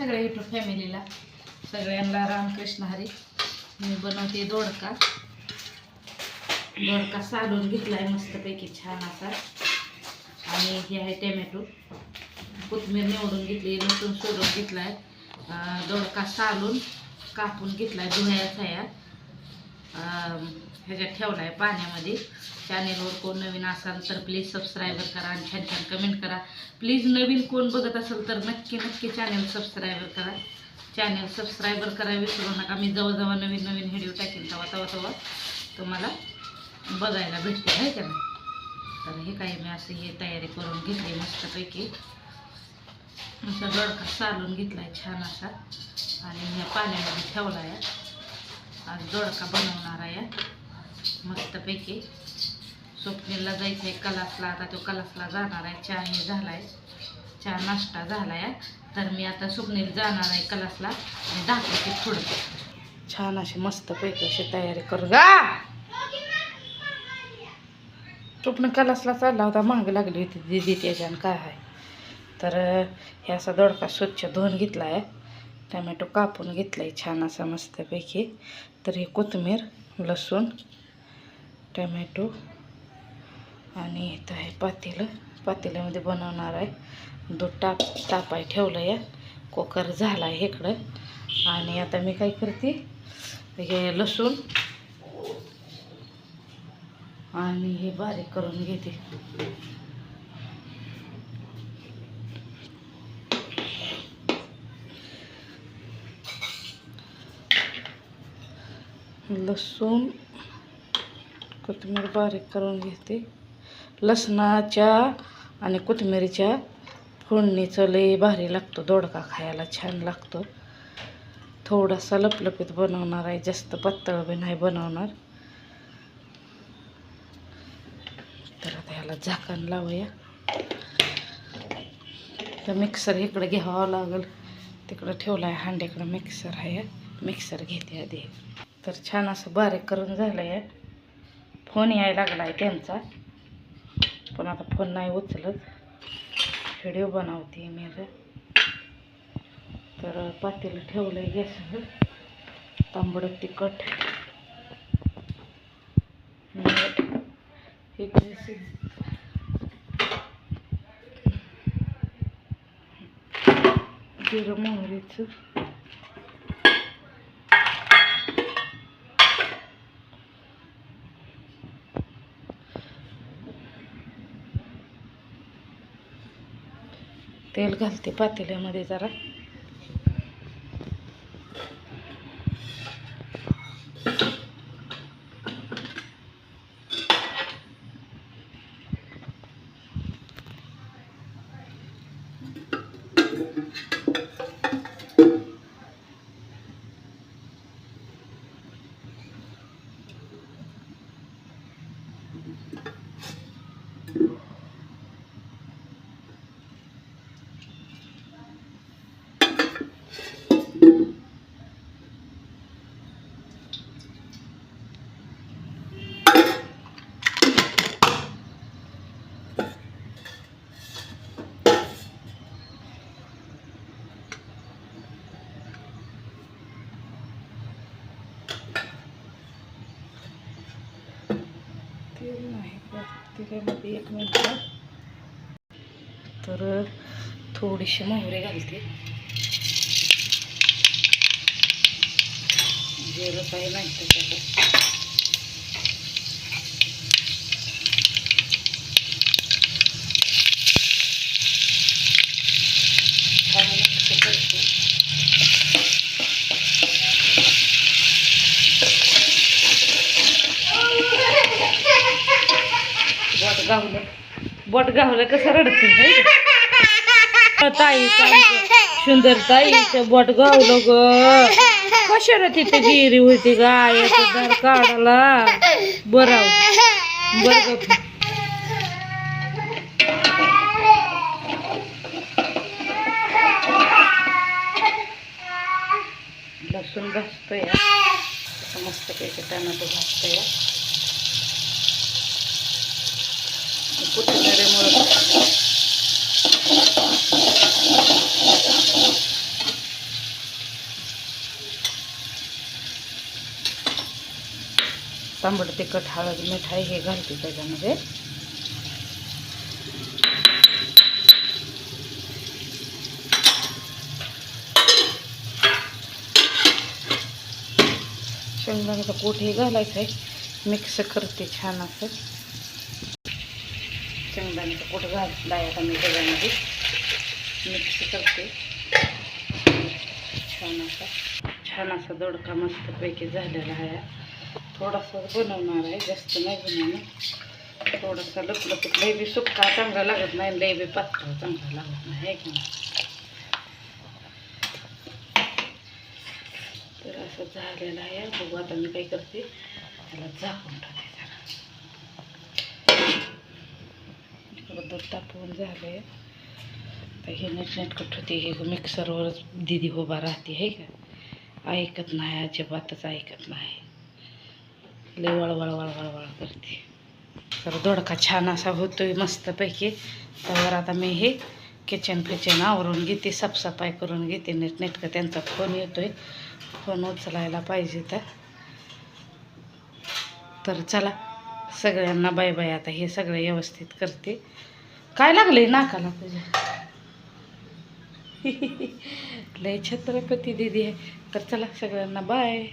सगळ्या युट्यूब फॅमिलीला, सगळ्यांना रामकृष्ण हरी. मी बनवते दोडका. दोडका सालून घेतलाय मस्तपैकी छान असा. आणि हे आहे टोमॅटो, कोथिंबीर निवडून घेतली, लसूण सोडून घेतलाय. दोडका सालून कापून घेतलाय धुण्याचा या ह्याच्यात ठेवलाय पाण्यामध्ये. चॅनेलवर कोण नवीन असाल तर प्लीज सबस्क्राईबर करा आणि छान छान कमेंट करा. प्लीज नवीन कोण बघत असेल तर नक्की चॅनेल सबस्क्राईबर करा. चॅनेल सबस्क्राईबर करा विसरू नका. मी जेव्हा नवीन व्हिडिओ टाकेल तेव्हा तुम्हाला बघायला भेटते आहे का नाही. तर हे काही मी असं हे तयारी करून घेतली मस्तपैकी. असा दोडका सालून घेतलाय छान असा आणि ह्या पाण्यामध्ये ठेवला आहे. आज दोडका बनवणार आहे मस्तपैकी. स्वप्नीलला जायचं आहे कलासला. आता तो कलासला जाणार आहे. चहा हे झालाय, चहा नाश्ता झालाय. तर मी आता स्वप्नील जाणार आहे कलासला आणि दाखवते थोडं छान अशी मस्तपैकी अशी तयारी करू. स्वप्न कलासला चालला होता, माग लागली होती दीदी त्याच्यानं काय आहे. तर हे असा दोडका स्वच्छ धुवून घेतला आहे. टमॅटो कापून घेतला आहे छान असा मस्तपैकी. तर हे कोथिंबीर, लसूण, टमॅटो आणि इथं आहे पातेल्यामध्ये बनवणार आहे. दूध तापाय ठेवलं आहे. कुकर झाला आहे इकडं. आणि आता मी काय करते, हे लसूण आणि हे बारीक करून घेते. लसूण कोथिंबीर बारीक करून घेते. लसणाच्या आणि कोथिंबीरीच्या फोडणीचं लई भारी लागतो दोडका, खायला छान लागतो. थोडासा लपलपीत बनवणार आहे, जास्त पातळ बी नाही बनवणार. तर आता ह्याला झाकण लावूया. तर मिक्सर इकडे घ्यावं लागेल, तिकडं ठेवला आहे हांड्याकडं मिक्सर आहे. मिक्सर घेते आधी. तर छान असं बारीक करून झालं आहे. फोन यायला लागला आहे त्यांचा, पण आता फोन नाही उचलत, व्हिडिओ बनवते मी. तर पातेलं ठेवलं आहे गॅसवर. तांबडं तिखट, मीठ, जिरं मोहरीचं तेल घालते पातेल्यामध्ये जरा. तेल नाही तेलामध्ये 1 मिनिट. तर थोडीशी मोहरी घालते. जिरं काही नाही त्याच्यात. बोट गावलं कसं रडते ताईचं, सुंदर ताईचं बोट गावलं ग. कशाला तिथे गिरी होती गायचं दार काढायला. बरं लसूण भाजतोय मस्तपैकी. टोमॅटो भाजतोय. तांबड तिखट हळद मिठाई हे घालते त्याच्यामध्ये. शेंगदाण्याचं कूट हे घालायचं आहे. मिक्स करते छान असं. शेंगदाण्याचं कूट घातलं आहे आता मी त्याच्यामध्ये. मिक्स करते छान असा दोडका मस्तपैकी झालेला आहे. थोडासा बनवणार आहे, जास्त नाही बनवणार. थोडासा लपलपत. लय बी सुक्का चांगला लागत नाही, लय बी पातळ चांगला लागत नाही आहे की नाही. तर असं झालेलं आहे. बघू आता मी काय करते, त्याला झाकून टाकते जरा. दूध तापवून झाले. तर हे नेटकट होते. हे मिक्सरवरच दिदी उभा राहते आहे का. ऐकत नाही, अजिबातच ऐकत नाही. लय वळवळ करते. तर दोडका छान असा होतोय मस्तपैकी. त्यावर आता मी हे किचन आवरून घेते, साफसफाई करून घेते नेटकं. त्यांचा फोन येतोय, फोन उचलायला पाहिजे. तर चला सगळ्यांना बाय बाय. आता हे सगळं व्यवस्थित करते. काय लागलंय नाकाला तुझ्या? लय छत्रपती दीदी आहे. तर चला सगळ्यांना बाय.